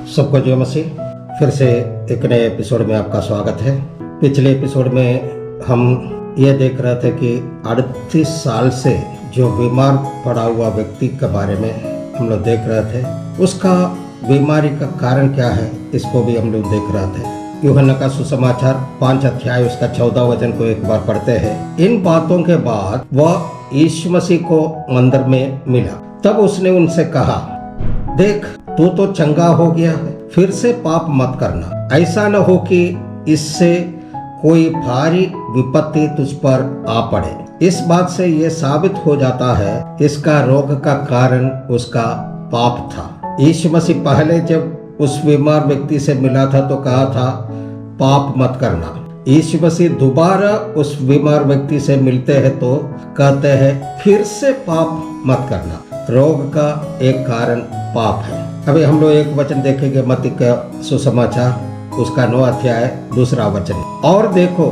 सबको जय मसीह। फिर से एक नए एपिसोड में आपका स्वागत है। पिछले एपिसोड में हम ये देख रहे थे कि 38 साल से जो बीमार पड़ा हुआ व्यक्ति के बारे में हम लोग देख रहे थे। उसका बीमारी का कारण क्या है, इसको भी हम लोग देख रहे थे। यूहन्ना का सुसमाचार 5 अध्याय उसका 14 वचन को एक बार पढ़ते हैं। इन बातों के बाद वह यीशु मसीह को मंदिर में मिला। तब उसने उनसे कहा, देख तू तो चंगा हो गया है, फिर से पाप मत करना, ऐसा न हो कि इससे कोई भारी विपत्ति तुझ पर आ पड़े। इस बात से यह साबित हो जाता है इसका रोग का कारण उसका पाप था। यीशु मसीह पहले जब उस बीमार व्यक्ति से मिला था तो कहा था पाप मत करना। यीशु मसीह दोबारा उस बीमार व्यक्ति से मिलते हैं तो कहते हैं फिर से पाप मत करना। रोग का एक कारण पाप है। अभी हम लोग एक वचन देखेंगे, मत्ती का सुसमाचार उसका 9 अध्याय 2 वचन। और देखो,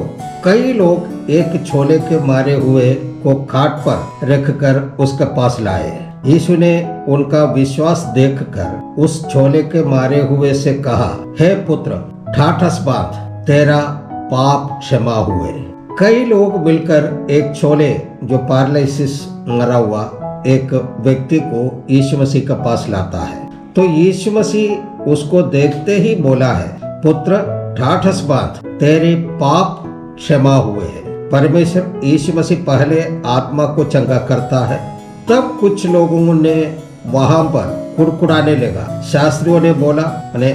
कई लोग एक छोले के मारे हुए को खाट पर रखकर उसके पास लाए। यीशु ने उनका विश्वास देखकर उस छोले के मारे हुए से कहा, हे पुत्र, ठाठस बांध, तेरा पाप क्षमा हुए। कई लोग मिलकर एक छोले जो पैरालिसिस मरा हुआ एक व्यक्ति को यीशु मसीह के पास लाता है। तो यीशु मसीह उसको देखते ही बोला है, पुत्र ठाठस बांध, तेरे पाप क्षमा हुए हैं। परमेश्वर यीशु मसीह पहले आत्मा को चंगा करता है। तब कुछ लोगों ने वहां पर कुड़कुड़ाने लगा। शास्त्रियों ने बोला, मैंने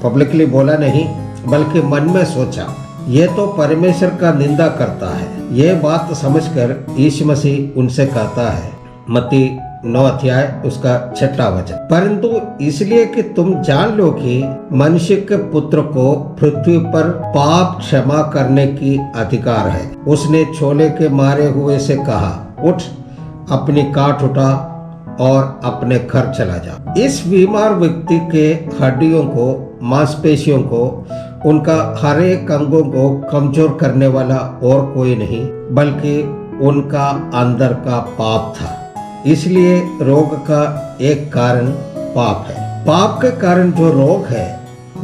पब्लिकली बोला नहीं बल्कि मन में सोचा, ये तो परमेश्वर का निंदा करता है। ये बात समझकर यीशु मसीह उनसे कहता है, मत्ती 9 अध्याय उसका 6 वचन, परंतु इसलिए कि तुम जान लो कि मनुष्य के पुत्र को पृथ्वी पर पाप क्षमा करने की अधिकार है। उसने छोले के मारे हुए से कहा, उठ, अपनी काट उठा और अपने घर चला जा। इस बीमार व्यक्ति के हड्डियों को, मांसपेशियों को, उनका हर एक अंगों को कमजोर करने वाला और कोई नहीं बल्कि उनका अंदर का पाप था। इसलिए रोग का एक कारण पाप है। पाप के कारण जो रोग है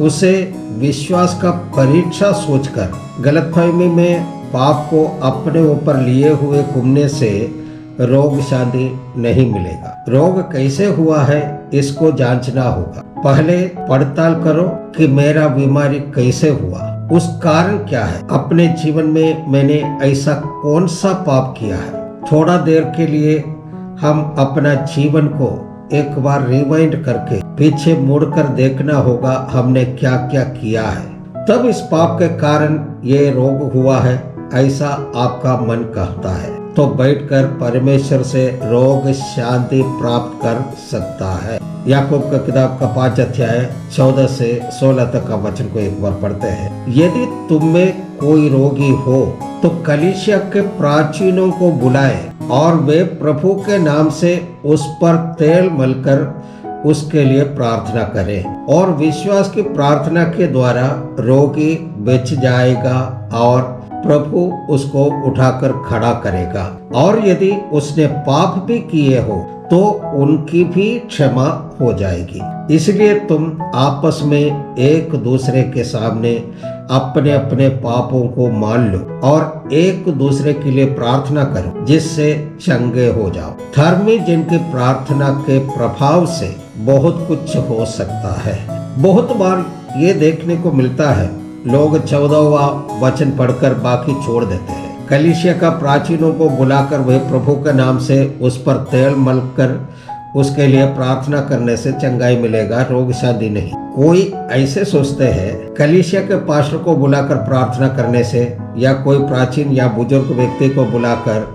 उसे विश्वास का परीक्षा सोचकर गलतफहमी में पाप को अपने ऊपर लिए हुए घूमने से रोग शांति नहीं मिलेगा। रोग कैसे हुआ है इसको जांचना होगा। पहले पड़ताल करो कि मेरा बीमारी कैसे हुआ, उस कारण क्या है, अपने जीवन में मैंने ऐसा कौन सा पाप किया है। थोड़ा देर के लिए हम अपना जीवन को एक बार रिवाइंड करके पीछे मुड़कर देखना होगा हमने क्या क्या किया है। तब इस पाप के कारण ये रोग हुआ है ऐसा आपका मन कहता है तो बैठकर परमेश्वर से रोग शांति प्राप्त कर सकता है। याकूब का किताब का 5 अध्याय 14 से 16 तक का वचन को एक बार पढ़ते हैं। यदि तुम में कोई रोगी हो तो कलीसिया के प्राचीनों को बुलाए और वे प्रभु के नाम से उस पर तेल मलकर उसके लिए प्रार्थना करें और विश्वास की प्रार्थना के द्वारा रोगी बच जाएगा और प्रभु उसको उठाकर खड़ा करेगा। और यदि उसने पाप भी किए हो तो उनकी भी क्षमा हो जाएगी। इसलिए तुम आपस में एक दूसरे के सामने अपने अपने पापों को मान लो और एक दूसरे के लिए प्रार्थना करो जिससे चंगे हो जाओ। धर्मी जिनकी प्रार्थना के प्रभाव से बहुत कुछ हो सकता है। बहुत बार ये देखने को मिलता है, लोग 14वां वचन पढ़कर बाकी छोड़ देते हैं। कलीसिया का प्राचीनों को बुलाकर वह प्रभु के नाम से उस पर तेल मलकर उसके लिए प्रार्थना करने से चंगाई मिलेगा, रोग शांति नहीं। कोई ऐसे सोचते हैं कलीसिया के पास्टर को बुलाकर प्रार्थना करने से या कोई प्राचीन या बुजुर्ग व्यक्ति को बुलाकर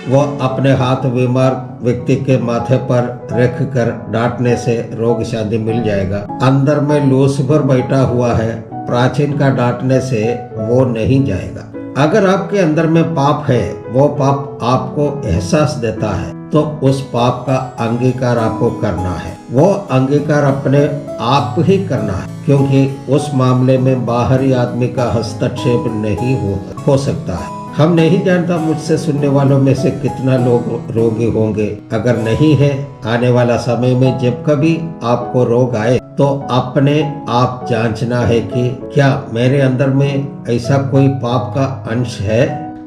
वह अपने हाथ बीमार व्यक्ति के माथे पर रख कर डांटने से रोग शांति मिल जाएगा। अंदर में लूसीफर बैठा हुआ है, प्राचीन का डांटने से वो नहीं जाएगा। अगर आपके अंदर में पाप है, वो पाप आपको एहसास देता है, तो उस पाप का अंगीकार आपको करना है। वो अंगीकार अपने आप ही करना है, क्योंकि उस मामले में बाहरी आदमी का हस्तक्षेप नहीं हो सकता है। हम नहीं जानता मुझसे सुनने वालों में से कितना लोग रोगी होंगे। अगर नहीं है, आने वाला समय में जब कभी आपको रोग आए तो अपने आप जांचना है कि क्या मेरे अंदर में ऐसा कोई पाप का अंश है,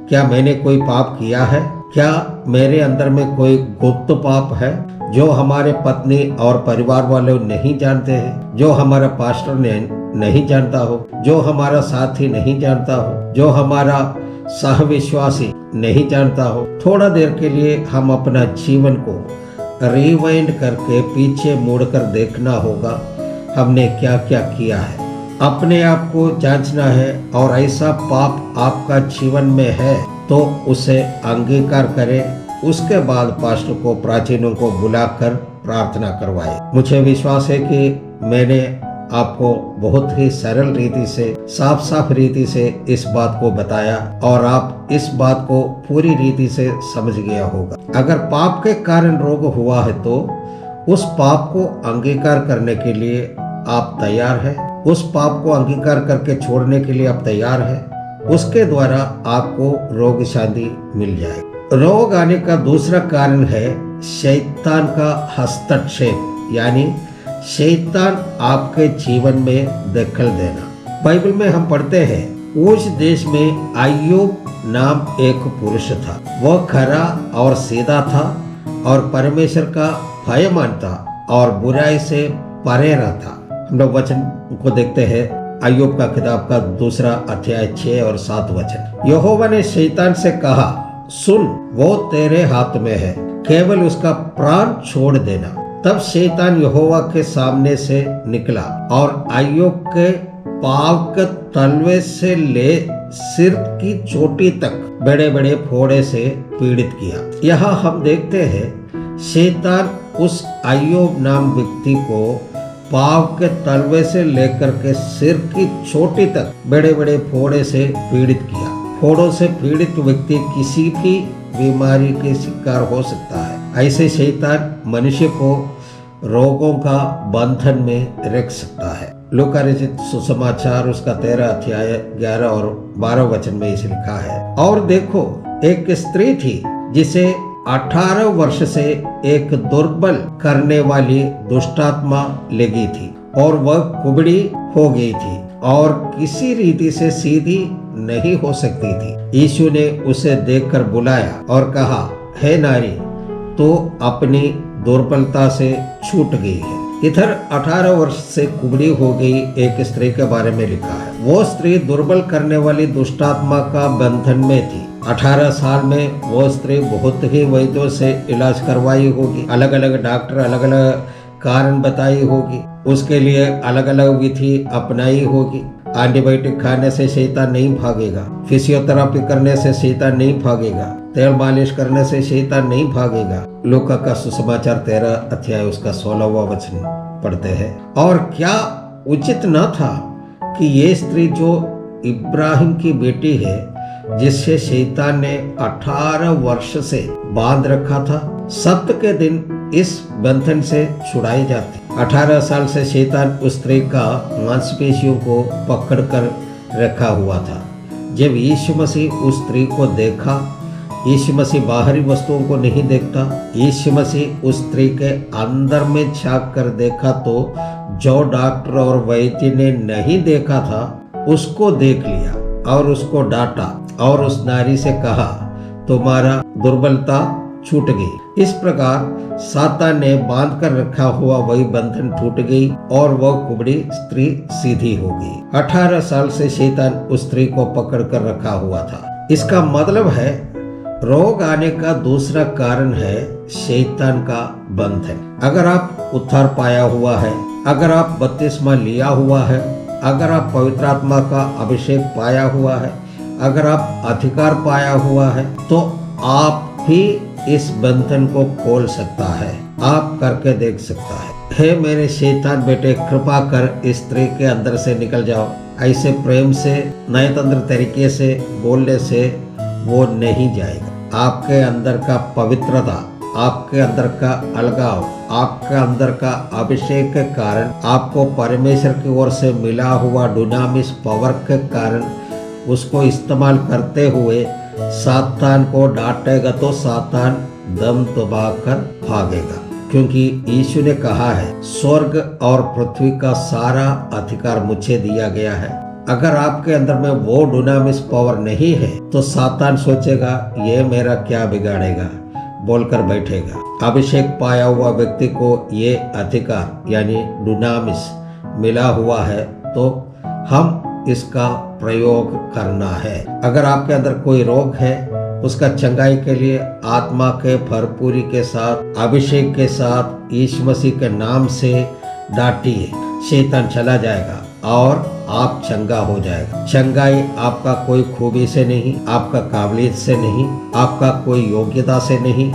क्या मैंने कोई पाप किया है, क्या मेरे अंदर में कोई गुप्त पाप है जो हमारे पत्नी और परिवार वाले नहीं जानते हैं, जो हमारा पास्टर नहीं जानता हो, जो हमारा साथी नहीं जानता हो, जो हमारा सहविश्वासी नहीं जानता हो। थोड़ा देर के लिए हम अपना जीवन को रिवाइंड करके पीछे मुड़कर देखना होगा, हमने क्या क्या किया है। अपने आप को जांचना है, और ऐसा पाप आपका जीवन में है तो उसे अंगीकार करें। उसके बाद पास्टर को, प्राचीनों को बुलाकर प्रार्थना करवाए। मुझे विश्वास है कि मैंने आपको बहुत ही सरल रीति से, साफ रीति से इस बात को बताया, और आप इस बात को पूरी रीति से समझ गया होगा। अगर पाप के कारण रोग हुआ है तो उस पाप को अंगीकार करने के लिए आप तैयार हैं, उस पाप को अंगीकार करके छोड़ने के लिए आप तैयार हैं, उसके द्वारा आपको रोग शांति मिल जाए। रोग आने का दूसरा कारण है शैतान का हस्तक्षेप, यानी शैतान आपके जीवन में दखल देना। बाइबल में हम पढ़ते हैं, उस देश में अय्यूब नाम एक पुरुष था। वह खरा और सीधा था और परमेश्वर का भय मानता और बुराई से परे रहता। हम लोग वचन को देखते हैं, अय्यूब का किताब का 2 अध्याय 6 और 7 वचन। यहोवा ने शैतान से कहा, सुन, वो तेरे हाथ में है, केवल उसका प्राण छोड़ देना। तब शैतान यहोवा के सामने से निकला और अय्यूब के पाँव के तलवे से ले सिर की चोटी तक बड़े बड़े फोड़े से पीड़ित किया। यहाँ हम देखते हैं, शैतान उस अय्यूब नाम व्यक्ति को पाँव के तलवे से लेकर के सिर की चोटी तक बड़े बड़े फोड़े से पीड़ित किया। फोड़ों से पीड़ित व्यक्ति किसी भी बीमारी के शिकार हो सकता है। ऐसे शैतान मनुष्य को रोगों का बंधन में रख सकता है। लूका रचित सुसमाचार उसका 13 अध्याय 11 और 12 वचन में इसे लिखा है, और देखो, एक स्त्री थी जिसे 18 वर्ष से एक दुर्बल करने वाली दुष्टात्मा लगी थी, और वह कुबड़ी हो गई थी और किसी रीति से सीधी नहीं हो सकती थी। यीशु ने उसे देखकर बुलाया और कहा, हे नारी, तो अपनी दुर्बलता से छूट गई है। इधर 18 वर्ष से कुबड़ी हो गई एक स्त्री के बारे में लिखा है। वो स्त्री दुर्बल करने वाली दुष्टात्मा का बंधन में थी। 18 साल में वो स्त्री बहुत ही वैद्यों से इलाज करवाई होगी, अलग अलग डॉक्टर अलग अलग कारण बताई होगी, उसके लिए अलग अलग विधि अपनाई होगी। एंटीबायोटिक खाने से शैतान नहीं भागेगा, फिजियोथेरेपी करने से शैतान नहीं भागेगा, तेल मालिश करने से शैतान नहीं भागेगा। लूका का सुसमाचार 13 अध्याय उसका 16वां वचन पढ़ते हैं। और क्या उचित न था कि ये स्त्री जो इब्राहिम की बेटी है, जिससे शैतान ने 18 वर्ष से बांध रखा था, सप्त के दिन इस बंधन से छुड़ाई जाती। 18 साल से शैतान उस स्त्री का मांसपेशियों को पकड़कर रखा हुआ था। जब यीशु मसीह उस स्त्री को देखा, यीशु मसीह बाहरी वस्तुओं को नहीं देखता, यीशु मसीह उस स्त्री के अंदर में झांक कर देखा, तो जो डॉक्टर और वैद्य ने नहीं देखा था उसको देख लिया और उसको डांटा और उस नारी से कहा, तुम्हारा दुर्बलता छूट गई। इस प्रकार सातान ने बांध कर रखा हुआ वही बंधन टूट गई और वह कुबड़ी स्त्री सीधी हो गई। 18 साल से शैतान उस स्त्री को पकड़ कर रखा हुआ था। इसका मतलब है, रोग आने का दूसरा कारण है शैतान का बंधन। अगर आप उद्धार पाया हुआ है, अगर आप बपतिस्मा लिया हुआ है, अगर आप पवित्र आत्मा का अभिषेक पाया हुआ है, अगर आप अधिकार पाया हुआ है, तो आप भी इस बंधन को खोल सकता है, आप करके देख सकता है। हे मेरे शैतान बेटे, कृपा कर इस स्त्री के अंदर से निकल जाओ, ऐसे प्रेम से नए तंत्र तरीके से बोलने से वो नहीं जाएगा। आपके अंदर का पवित्रता, आपके अंदर का अलगाव, आपके अंदर का अभिषेक के कारण, आपको परमेश्वर की ओर से मिला हुआ डुनामिस पावर के कारण उसको इस्तेमाल करते हुए सातान को डांटेगा तो सातान दम दबाकर भागेगा। क्योंकि यीशु ने कहा है स्वर्ग और पृथ्वी का सारा अधिकार मुझे दिया गया है। अगर आपके अंदर में वो डुनामिस पावर नहीं है तो सातान सोचेगा ये मेरा क्या बिगाड़ेगा, बोलकर बैठेगा। अभिषेक पाया हुआ व्यक्ति को ये अधिकार यानी डुनामिस मिला हुआ है तो हम इसका प्रयोग करना है। अगर आपके अंदर कोई रोग है उसका चंगाई के लिए आत्मा के भरपूरी के साथ, अभिषेक के साथ यीशु मसीह के नाम से डांटिए, शैतान चला जाएगा और आप चंगा हो जाएगा। चंगाई आपका कोई खूबी से नहीं, आपका काबिलियत से नहीं, आपका कोई योग्यता से नहीं,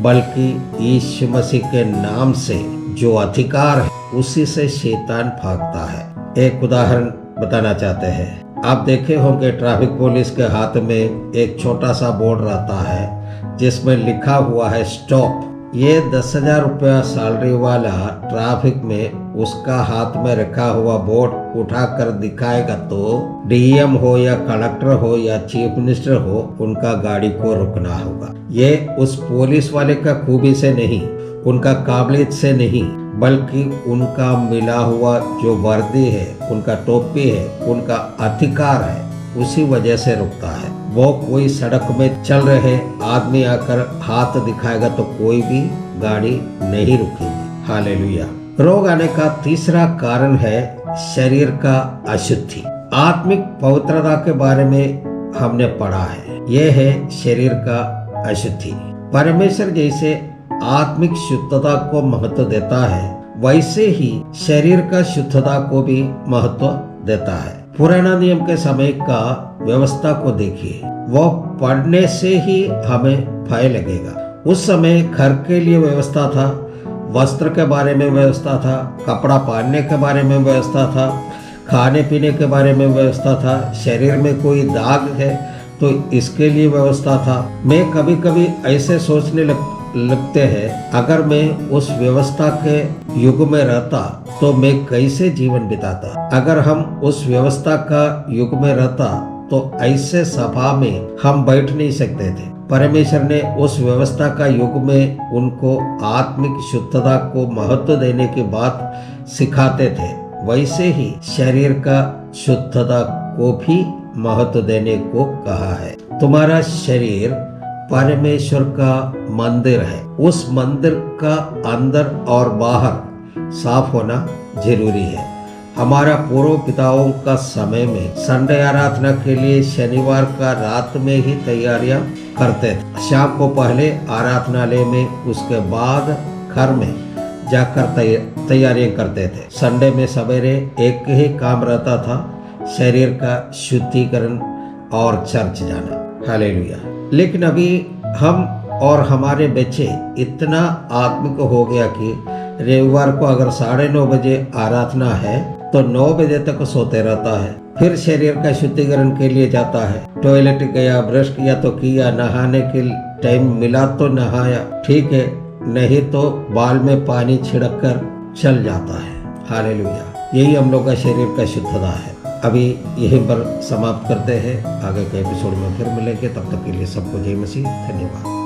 बल्कि यीशु मसीह के नाम से जो अधिकार है उसी से शैतान भागता है। एक उदाहरण बताना चाहते हैं। आप देखे होंगे ट्रैफिक पुलिस के हाथ में एक छोटा सा बोर्ड रहता है जिसमें लिखा हुआ है स्टॉप। ये 10,000 रुपया सैलरी वाला ट्रैफिक में उसका हाथ में रखा हुआ बोर्ड उठाकर दिखाएगा तो डीएम हो या कलेक्टर हो या चीफ मिनिस्टर हो, उनका गाड़ी को रुकना होगा। ये उस पुलिस वाले का खूबी से नहीं, उनका काबिलियत से नहीं, बल्कि उनका मिला हुआ जो वर्दी है, उनका टोपी है, उनका अधिकार है, उसी वजह से रुकता है। वो कोई सड़क में चल रहे आदमी आकर हाथ दिखाएगा तो कोई भी गाड़ी नहीं रुकेगी। हालेलुया। रोग आने का तीसरा कारण है शरीर का अशुद्धि। आत्मिक पवित्रता के बारे में हमने पढ़ा है, यह है शरीर का अशुद्धि। परमेश्वर जैसे आत्मिक शुद्धता को महत्व देता है वैसे ही शरीर का शुद्धता को भी महत्व देता है। पुराना नियम के समय का व्यवस्था को देखिए, वो पढ़ने से ही हमें भय लगेगा। उस समय घर के लिए व्यवस्था था, वस्त्र के बारे में व्यवस्था था, कपड़ा पहनने के बारे में व्यवस्था था, खाने पीने के बारे में व्यवस्था था, शरीर में कोई दाग है तो इसके लिए व्यवस्था था। मैं कभी कभी ऐसे सोचने लगते हैं अगर मैं उस व्यवस्था के युग में रहता तो मैं कैसे जीवन बिताता। अगर हम उस व्यवस्था का युग में रहता तो ऐसे सभा में हम बैठ नहीं सकते थे। परमेश्वर ने उस व्यवस्था का युग में उनको आत्मिक शुद्धता को महत्व देने की बात सिखाते थे, वैसे ही शरीर का शुद्धता को भी महत्व देने को कहा है। तुम्हारा शरीर परमेश्वर का मंदिर है, उस मंदिर का अंदर और बाहर साफ होना जरूरी है। हमारा पूर्व पिताओं का समय में संडे आराधना के लिए शनिवार का रात में ही तैयारियां करते थे। शाम को पहले आराधनालय में, उसके बाद घर में जाकर तैयारियां करते थे। संडे में सवेरे एक ही काम रहता था, शरीर का शुद्धिकरण और चर्च जाना। हालेलुया। लेकिन अभी हम और हमारे बच्चे इतना आत्मिक हो गया कि रविवार को अगर 9:30 बजे आराधना है तो 9 बजे तक सोते रहता है। फिर शरीर का शुद्धिकरण के लिए जाता है, टॉयलेट गया, ब्रश किया तो किया, नहाने के टाइम मिला तो नहाया, ठीक है, नहीं तो बाल में पानी छिड़क कर चल जाता है। हालेलुया। यही हम लोग का शरीर का शुद्धता है। अभी यहीं पर समाप्त करते हैं, आगे के एपिसोड में फिर मिलेंगे। तब तक के लिए सबको जय मसीह। धन्यवाद।